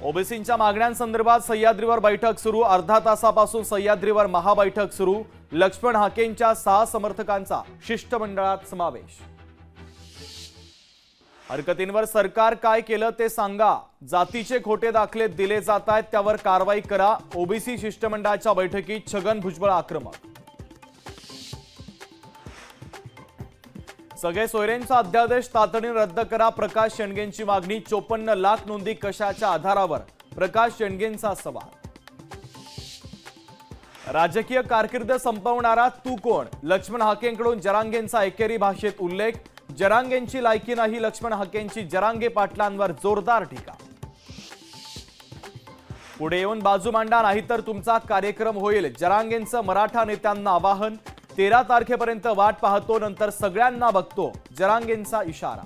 ओबीसींच्या मागण्यांसंदर्भात सह्याद्रीवर बैठक सुरू। अर्धा तासापासून सह्याद्रीवर महाबैठक सुरू। लक्ष्मण हाकेंच्या 6 समर्थकांचा शिष्टमंडळात समावेश। हरकतींवर सरकार काय केलं ते सांगा। जातीचे खोटे दाखले दिले जात आहेत त्यावर कारवाई करा। ओबीसी शिष्टमंडळाच्या बैठकीत छगन भुजबळ आक्रमक। सगळे सोयरेंचा अध्यादेश तातडीने रद्द करा। प्रकाश शेंडगेंची मागणी। 54 लाख नोंदी कशाच्या आधारावर? प्रकाश शेंडगेंचा सवाल। राजकीय कारकीर्द संपवणारा तू कोण? लक्ष्मण हाकेंकडून जरांगेंचा एकेरी भाषेत उल्लेख। जरांगेंची लायकी नाही लक्ष्मण हाकेंची जरांगे पाटलांवर जोरदार टीका। पुढे येऊन बाजू मांडा नाहीतर तुमचा कार्यक्रम होईल। जरांगेंचं मराठा नेत्यांना आवाहन। 13 तारखेपर्यंत वाट पाहतो नंतर सगळ्यांना बघतो। जरांगेंचा इशारा।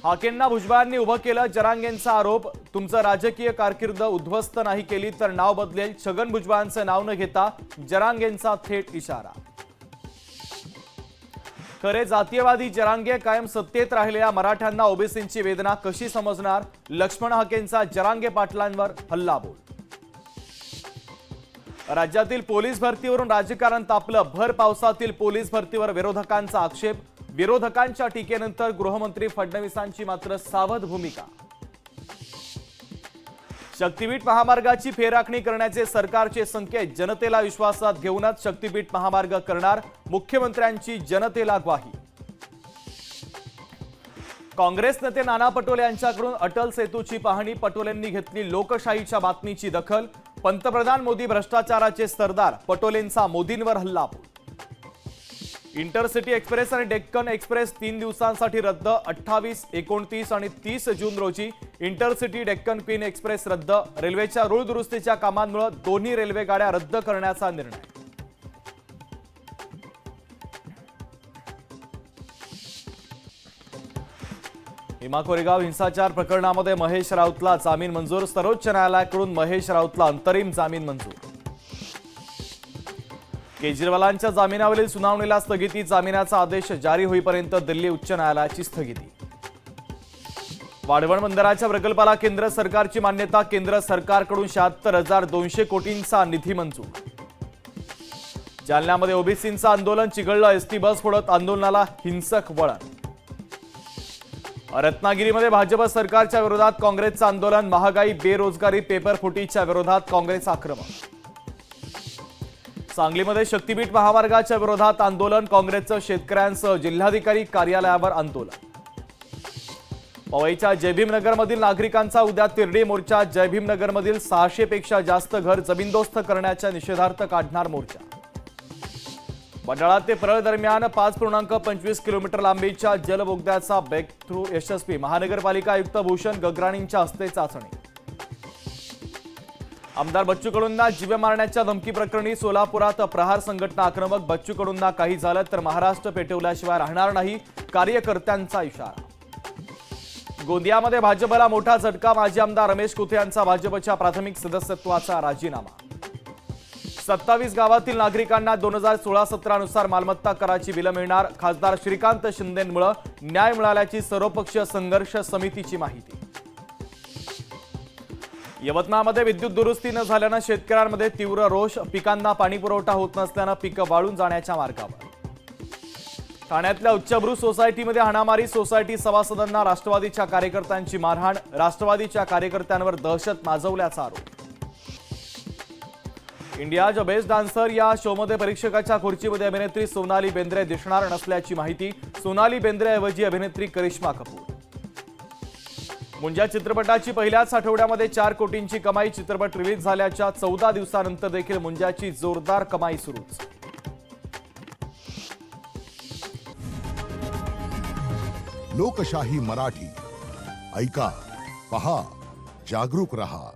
हाकेंना भुजबळांनी उभं केलं। जरांगेंचा आरोप। तुमचं राजकीय कारकीर्द उद्ध्वस्त नाही केली तर नाव बदलेल। छगन भुजबळांचं नाव न घेता जरांगेंचा थेट इशारा। खरे जातीयवादी जरांगे कायम सत्तेत राहिलेल्या मराठ्यांना ओबीसींची वेदना कशी समजणार? लक्ष्मण हाकेंचा जरांगे पाटलांवर हल्लाबोल। राज्यातील पोलीस भरतीवरून राजकारण तापलं। भर पावसातील पोलीस भरतीवर विरोधकांचा आक्षेप। विरोधकांच्या टीकेनंतर गृहमंत्री फडणवीसांची मात्र सावध भूमिका। शक्तीपीठ महामार्गाची फेरआखणी करण्याचे सरकारचे संकेत। जनतेला विश्वासात घेऊनच शक्तीपीठ महामार्ग करणार। मुख्यमंत्र्यांची जनतेला ग्वाही। काँग्रेस नेते नाना पटोले यांच्याकडून अटल सेतूची पाहणी। पटोलेंनी घेतली लोकशाहीच्या बातमीची दखल। पंतप्रधान मोदी भ्रष्टाचाराचे सरदार। पटोलेंचा मोदींवर हल्लाबोल। इंटरसिटी एक्सप्रेस आणि डेक्कन एक्सप्रेस 3 दिवसांसाठी रद्द। 28, 29 आणि 30 जून रोजी इंटरसिटी डेक्कन क्वीन एक्सप्रेस रद्द। रेल्वेच्या रूळ दुरुस्तीच्या कामांमुळे दोन्ही रेल्वे गाड्या रद्द करण्याचा निर्णय। भीमा कोरेगाव हिंसाचार प्रकरणामध्ये महेश राऊतला जामीन मंजूर। सर्वोच्च न्यायालयाकडून महेश राऊतला अंतरिम जामीन मंजूर। केजरीवालांच्या जामिनावरील सुनावणीला स्थगिती। जामिनाचा आदेश जारी होईपर्यंत दिल्ली उच्च न्यायालयाची स्थगिती। वाढवण बंदराच्या प्रकल्पाला केंद्र सरकारची मान्यता। केंद्र सरकारकडून 76,200 कोटींचा निधी मंजूर। जालन्यामध्ये ओबीसींचं आंदोलन चिघळलं। एसटी बस फोडत आंदोलनाला हिंसक वळण। रत्नागिरीमध्ये भाजप सरकारच्या विरोधात काँग्रेसचं आंदोलन। महागाई बेरोजगारी पेपरफुटीच्या विरोधात काँग्रेस आक्रमक। सांगलीमध्ये शक्तीपीठ महामार्गाच्या विरोधात आंदोलन। काँग्रेसचं शेतकऱ्यांसह जिल्हाधिकारी कार्यालयावर आंदोलन। पवईच्या जयभीमनगरमधील नागरिकांचा उद्या तिरडी मोर्चा। जयभीमनगरमधील 600 पेक्षा जास्त घर जमीनदोस्त करण्याच्या निषेधार्थ काढणार मोर्चा। वडाळा ते परळ दरम्यान 5.25 किलोमीटर लांबीच्या जलबोगद्याचा ब्रेकथ्रू यशस्वी। महानगरपालिका आयुक्त भूषण गगराणींच्या हस्ते चाचणी। आमदार बच्चू कडूंना जीवे मारण्याच्या धमकी प्रकरणी सोलापुरात प्रहार संघटना आक्रमक। बच्चू कडूंना काही झालं तर महाराष्ट्र पेटवल्याशिवाय राहणार नाही। कार्यकर्त्यांचा इशारा। गोंदियामध्ये भाजपला मोठा झटका। माजी आमदार रमेश कुथे यांचा भाजपच्या प्राथमिक सदस्यत्वाचा राजीनामा। 27 गावातील नागरिकांना 2016-17 नुसार मालमत्ता कराची बिलं मिळणार। खासदार श्रीकांत शिंदेंमुळे न्याय मिळाल्याची सर्वपक्षीय संघर्ष समितीची माहिती। यवतमाळमध्ये विद्युत दुरुस्ती न झाल्यानं शेतकऱ्यांमध्ये तीव्र रोष। पिकांना पाणीपुरवठा होत नसल्यानं पिकं वाळून जाण्याच्या मार्गावर। ठाण्यातल्या उच्चभ्रू सोसायटीमध्ये हाणामारी। सोसायटी सभासदांना राष्ट्रवादीच्या कार्यकर्त्यांची मारहाण। राष्ट्रवादीच्या कार्यकर्त्यांवर दहशत माजवल्याचा आरोप। इंडिया द बेस्ट डान्सर या शोमध्ये परीक्षकाच्या खुर्चीमध्ये अभिनेत्री सोनाली बेंद्रे दिसणार नसल्याची माहिती। सोनाली बेंद्रेऐवजी अभिनेत्री करिश्मा कपूर। मुंजा चित्रपटाची पहिल्याच आठवड्यामध्ये 4 कोटींची कमाई। चित्रपट रिलीज झाल्याच्या 14 दिवसानंतर देखील मुंजाची जोरदार कमाई सुरूच। लोकशाही मराठी ऐका, पहा, जागरूक रहा।